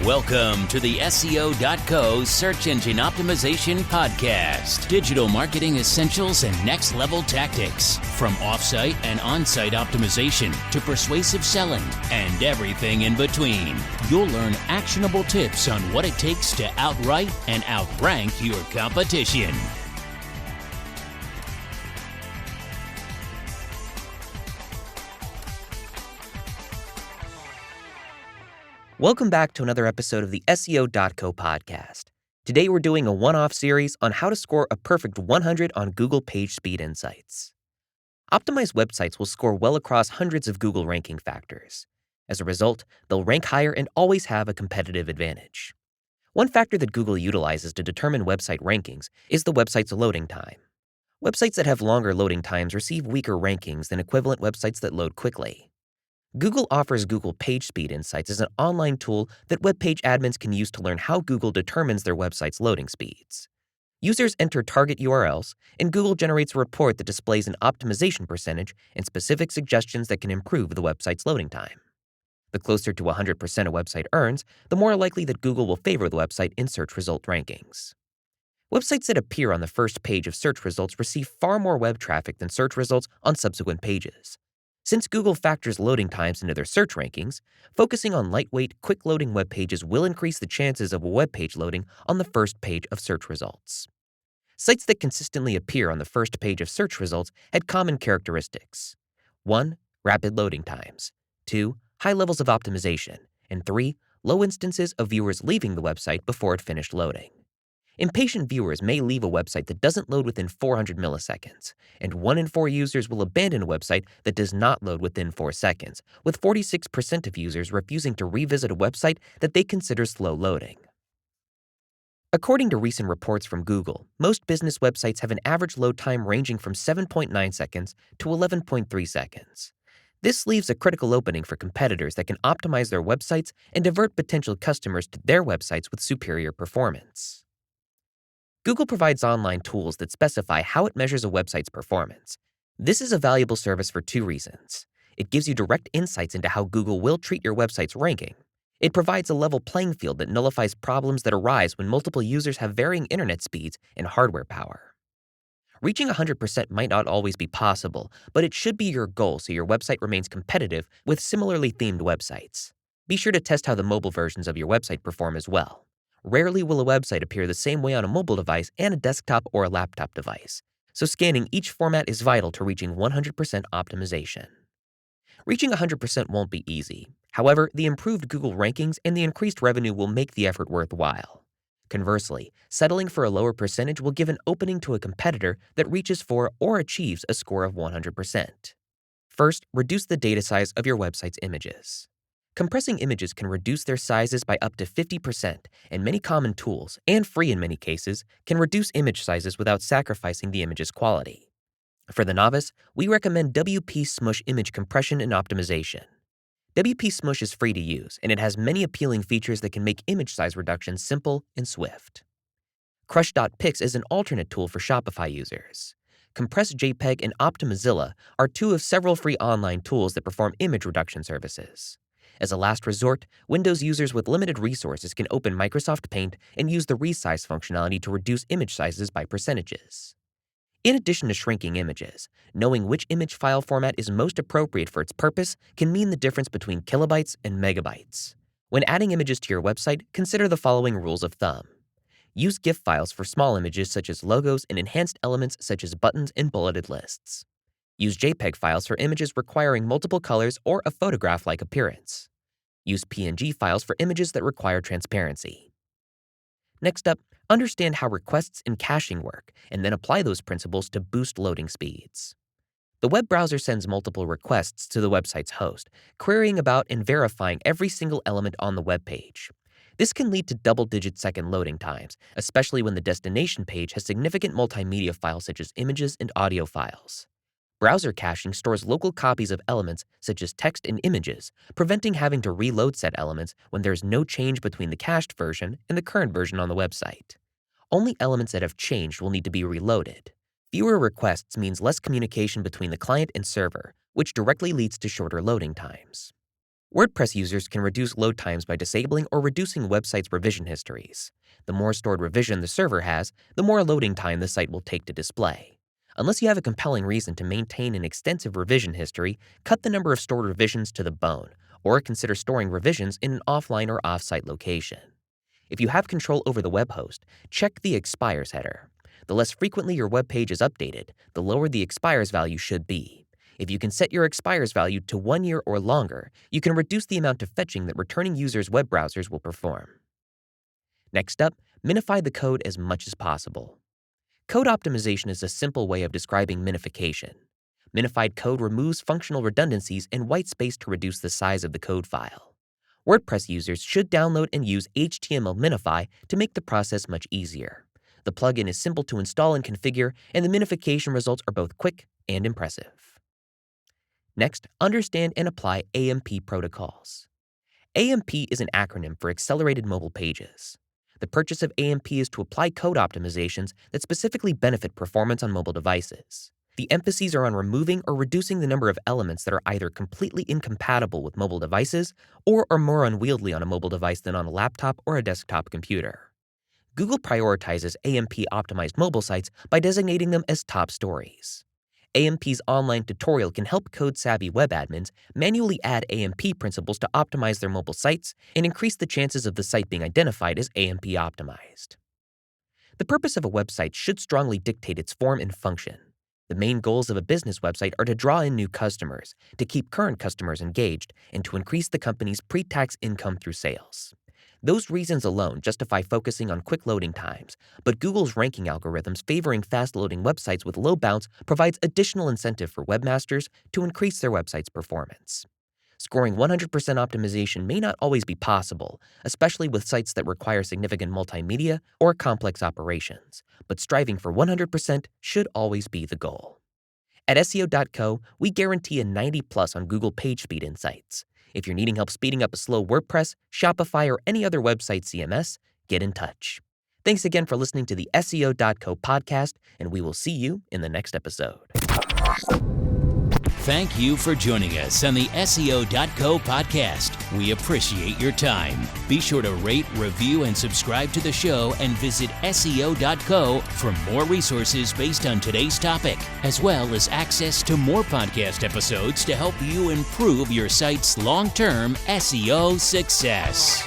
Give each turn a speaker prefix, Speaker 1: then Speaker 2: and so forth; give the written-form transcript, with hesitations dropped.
Speaker 1: Welcome to the SEO.co Search Engine Optimization Podcast. Digital marketing essentials and next-level tactics. From off-site and on-site optimization to persuasive selling and everything in between. You'll learn actionable tips on what it takes to outright and outrank your competition.
Speaker 2: Welcome back to another episode of the SEO.co podcast. Today we're doing a one-off series on how to score a perfect 100 on Google Pagespeed Insights. Optimized websites will score well across hundreds of Google ranking factors. As a result, they'll rank higher and always have a competitive advantage. One factor that Google utilizes to determine website rankings is the website's loading time. Websites that have longer loading times receive weaker rankings than equivalent websites that load quickly. Google offers Google Pagespeed Insights as an online tool that web page admins can use to learn how Google determines their website's loading speeds. Users enter target URLs, and Google generates a report that displays an optimization percentage and specific suggestions that can improve the website's loading time. The closer to 100% a website earns, the more likely that Google will favor the website in search result rankings. Websites that appear on the first page of search results receive far more web traffic than search results on subsequent pages. Since Google factors loading times into their search rankings, focusing on lightweight, quick-loading web pages will increase the chances of a web page loading on the first page of search results. Sites that consistently appear on the first page of search results had common characteristics. 1. Rapid loading times. 2. High levels of optimization. And 3. Low instances of viewers leaving the website before it finished loading. Impatient viewers may leave a website that doesn't load within 400 milliseconds, and 1 in 4 users will abandon a website that does not load within 4 seconds, with 46% of users refusing to revisit a website that they consider slow loading. According to recent reports from Google, most business websites have an average load time ranging from 7.9 seconds to 11.3 seconds. This leaves a critical opening for competitors that can optimize their websites and divert potential customers to their websites with superior performance. Google provides online tools that specify how it measures a website's performance. This is a valuable service for 2 reasons. It gives you direct insights into how Google will treat your website's ranking. It provides a level playing field that nullifies problems that arise when multiple users have varying internet speeds and hardware power. Reaching 100% might not always be possible, but it should be your goal so your website remains competitive with similarly themed websites. Be sure to test how the mobile versions of your website perform as well. Rarely will a website appear the same way on a mobile device and a desktop or a laptop device, so scanning each format is vital to reaching 100% optimization. Reaching 100% won't be easy. However, the improved Google rankings and the increased revenue will make the effort worthwhile. Conversely, settling for a lower percentage will give an opening to a competitor that reaches for or achieves a score of 100%. First, reduce the data size of your website's images. Compressing images can reduce their sizes by up to 50%, and many common tools, and free in many cases, can reduce image sizes without sacrificing the image's quality. For the novice, we recommend WP Smush image compression and optimization. WP Smush is free to use, and it has many appealing features that can make image size reduction simple and swift. Crush.pix is an alternate tool for Shopify users. Compress JPEG and Optimizilla are 2 of several free online tools that perform image reduction services. As a last resort, Windows users with limited resources can open Microsoft Paint and use the resize functionality to reduce image sizes by percentages. In addition to shrinking images, knowing which image file format is most appropriate for its purpose can mean the difference between kilobytes and megabytes. When adding images to your website, consider the following rules of thumb. Use GIF files for small images such as logos and enhanced elements such as buttons and bulleted lists. Use JPEG files for images requiring multiple colors or a photograph-like appearance. Use PNG files for images that require transparency. Next up, understand how requests and caching work, and then apply those principles to boost loading speeds. The web browser sends multiple requests to the website's host, querying about and verifying every single element on the web page. This can lead to double-digit second loading times, especially when the destination page has significant multimedia files such as images and audio files. Browser caching stores local copies of elements such as text and images, preventing having to reload said elements when there's no change between the cached version and the current version on the website. Only elements that have changed will need to be reloaded. Fewer requests means less communication between the client and server, which directly leads to shorter loading times. WordPress users can reduce load times by disabling or reducing websites' revision histories. The more stored revision the server has, the more loading time the site will take to display. Unless you have a compelling reason to maintain an extensive revision history, cut the number of stored revisions to the bone, or consider storing revisions in an offline or off-site location. If you have control over the web host, check the expires header. The less frequently your web page is updated, the lower the expires value should be. If you can set your expires value to 1 year or longer, you can reduce the amount of fetching that returning users' web browsers will perform. Next up, minify the code as much as possible. Code optimization is a simple way of describing minification. Minified code removes functional redundancies and white space to reduce the size of the code file. WordPress users should download and use HTML Minify to make the process much easier. The plugin is simple to install and configure, and the minification results are both quick and impressive. Next, understand and apply AMP protocols. AMP is an acronym for Accelerated Mobile Pages. The purpose of AMP is to apply code optimizations that specifically benefit performance on mobile devices. The emphases are on removing or reducing the number of elements that are either completely incompatible with mobile devices or are more unwieldy on a mobile device than on a laptop or a desktop computer. Google prioritizes AMP-optimized mobile sites by designating them as top stories. AMP's online tutorial can help code-savvy web admins manually add AMP principles to optimize their mobile sites and increase the chances of the site being identified as AMP-optimized. The purpose of a website should strongly dictate its form and function. The main goals of a business website are to draw in new customers, to keep current customers engaged, and to increase the company's pre-tax income through sales. Those reasons alone justify focusing on quick loading times, but Google's ranking algorithms favoring fast-loading websites with low bounce provides additional incentive for webmasters to increase their website's performance. Scoring 100% optimization may not always be possible, especially with sites that require significant multimedia or complex operations, but striving for 100% should always be the goal. At SEO.co, we guarantee a 90+ on Google Pagespeed Insights. If you're needing help speeding up a slow WordPress, Shopify, or any other website CMS, get in touch. Thanks again for listening to the SEO.co podcast, and we will see you in the next episode.
Speaker 1: Thank you for joining us on the SEO.co podcast. We appreciate your time. Be sure to rate, review, and subscribe to the show and visit SEO.co for more resources based on today's topic, as well as access to more podcast episodes to help you improve your site's long-term SEO success.